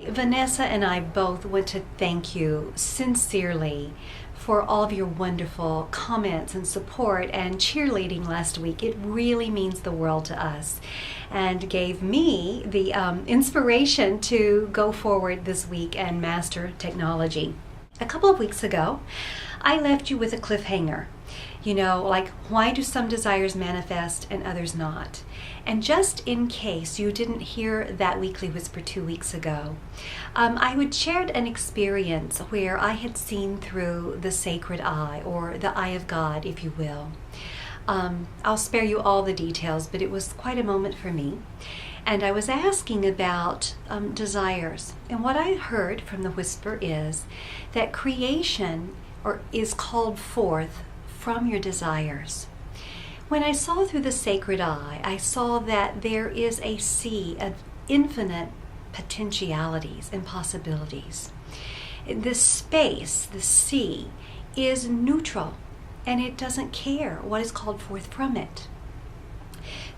Vanessa and I both want to thank you sincerely for all of your wonderful comments and support and cheerleading last week. It really means the world to us and gave me the inspiration to go forward this week and master technology. A couple of weeks ago, I left you with a cliffhanger. You know, like, why do some desires manifest and others not? And just in case you didn't hear that weekly whisper 2 weeks ago, I would share an experience where I had seen through the sacred eye, or the eye of God, if you will. I'll spare you all the details, but it was quite a moment for me. And I was asking about desires. And what I heard from the whisper is that creation is called forth from your desires. When I saw through the sacred eye, I saw that there is a sea of infinite potentialities and possibilities. This space, the sea, is neutral, and it doesn't care what is called forth from it.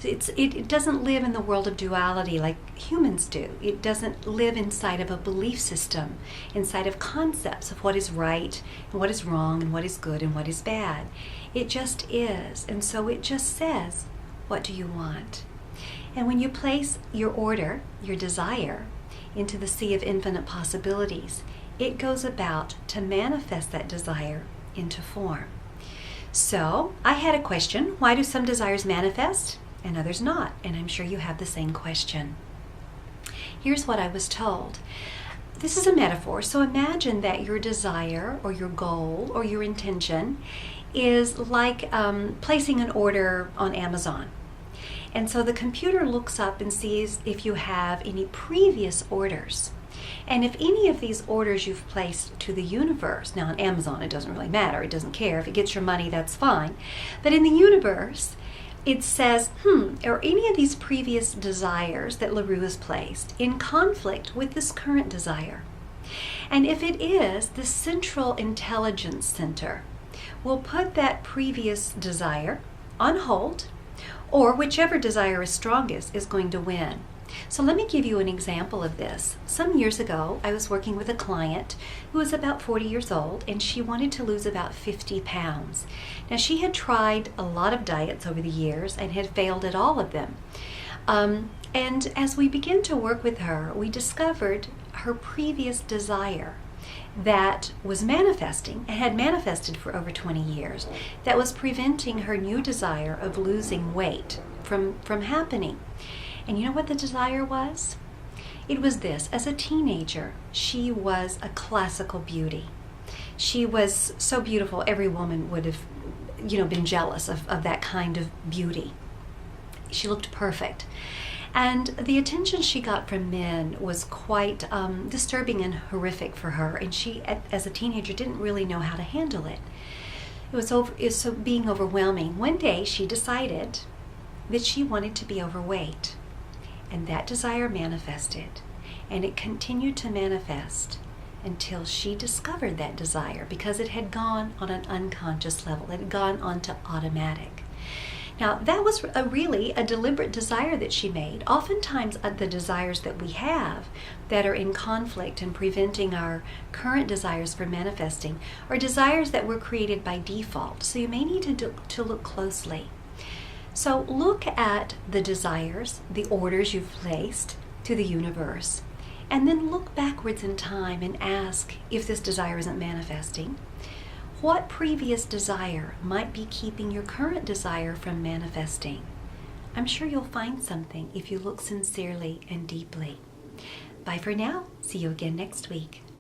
It doesn't live in the world of duality like humans do. It doesn't live inside of a belief system, inside of concepts of what is right and what is wrong and what is good and what is bad. It just is. And so it just says, what do you want? And when you place your order, your desire, into the sea of infinite possibilities, it goes about to manifest that desire into form. So I had a question: why do some desires manifest and others not? And I'm sure you have the same question. Here's what I was told. This is a metaphor, so imagine that your desire or your goal or your intention is like placing an order on Amazon. And so the computer looks up and sees if you have any previous orders. And if any of these orders you've placed to the universe, now on Amazon it doesn't really matter, it doesn't care. If it gets your money, that's fine. But in the universe, it says, are any of these previous desires that LaRue has placed in conflict with this current desire? And if it is, the Central Intelligence Center will put that previous desire on hold, or whichever desire is strongest is going to win. So let me give you an example of this. Some years ago, I was working with a client who was about 40 years old, and she wanted to lose about 50 pounds. Now, she had tried a lot of diets over the years and had failed at all of them. And as we began to work with her, we discovered her previous desire that was manifesting and had manifested for over 20 years, that was preventing her new desire of losing weight from happening. And you know what the desire was? It was this: as a teenager, she was a classical beauty. She was so beautiful, every woman would have, been jealous of that kind of beauty. She looked perfect. And the attention she got from men was quite disturbing and horrific for her. And she, as a teenager, didn't really know how to handle it. It was being overwhelming. One day, she decided that she wanted to be overweight. And that desire manifested, and it continued to manifest until she discovered that desire, because it had gone on an unconscious level. It had gone onto automatic. Now, that was really a deliberate desire that she made. Oftentimes, the desires that we have that are in conflict and preventing our current desires from manifesting are desires that were created by default. So you may need to look closely. So look at the desires, the orders you've placed to the universe, and then look backwards in time and ask, if this desire isn't manifesting, what previous desire might be keeping your current desire from manifesting? I'm sure you'll find something if you look sincerely and deeply. Bye for now. See you again next week.